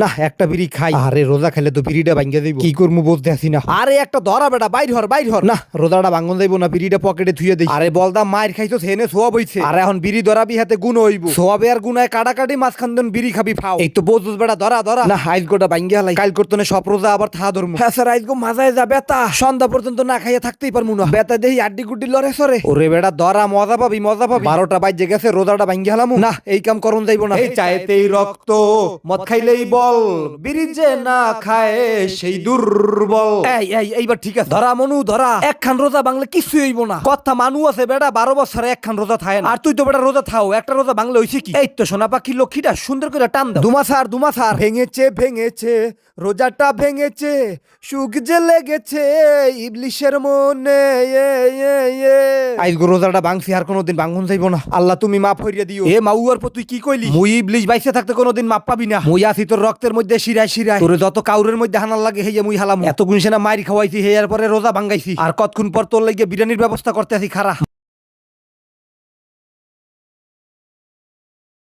না একটা বিড়ি খাই। আরে রোজা খেলে তো বিড়িটা ভাঙ্গে যাইব, কি করবো বুঝতে আসি না। আরে একটা ধরা বেটা, বাইর হর বাইর হর। না রোজাটা ভাঙ্গন যাইব না, বিড়িটা পকেটে থুয়ে দেই। আরে বলদা মায়ের খাইতো সেনে সোয়াব হইছে, আর এখন বিড়ি ধরাবি হাতে গুণ হইব। সোয়াবে আর গুনায় কাটাকাটি মাঝখান দেন বিড়ি খাবি ফাও। এই তো বোঝুস বেটা, ধরা ধরা। না আইজ গোটা ভাঙ্গে হালাই, কাল করতনে সব রোজা আবার থা ধরমু। হ্যাঁ স্যার আইজ গো মাজায় যা বেতা, সন্ধ্যা পর্যন্ত না খাইয়া থাকতেই পারমু না। বেতা দেহি আড্ডি গুড্ডি লড়ে সরে। ওরে বেটা ধরা, মজা পাবি মজা পাবি। 12টা বাজে গেছে, রোজাটা ভাঙ্গে হালামু না, এই কাম করন যাইব না। এই চাইতেই রক্ত, মদ খাইলেই বল, বিড়ি যে না খায় সেই দুর্বল। এইবার ঠিক আছে, ধরা মনু ধরা। একখান রোজা বাংলা কিছু হইব না। কথা মানু আছে বেটা, 12 বছরে একখান রোজা থায় না। আর তুই তো বেটা রোজা থাও, একটা রোজা বাংলা হইছে কি? এই তো সোনা পাখি লক্ষ্মীটা সুন্দর করে টান দাও। দুমাসার দুমাসার ভেঙেছে ভেঙেছে, রোজাটা ভেঙেছে, সুখ যে লেগেছে ইবলিশের মনে। আইজ গো রোজাটা ভাঙছি, আর কোনোদিন ভাঙন যাইব না। আল্লাহ তুমি মাফ হইয়া দিও। এ মাউয়ার পর তুই কি কইলি? মুই ইবলিশ বাইসে থাকতে কোনোদিন মাপ পাবি না। মুই আছি তোর রক্তের মধ্যে শিরায় শিরায়, তোরে যত কাউরের মধ্যে হানার লাগে হেয়ে মুই হালাম। এত গুণ সেনা মাইর খাওয়াইছি, হেয়ার পরে রোজা ভাঙ্গাইছি, আর কতক্ষণ পর তোর লাগিয়ে বিরিয়ানির ব্যবস্থা করতে আছি। খারা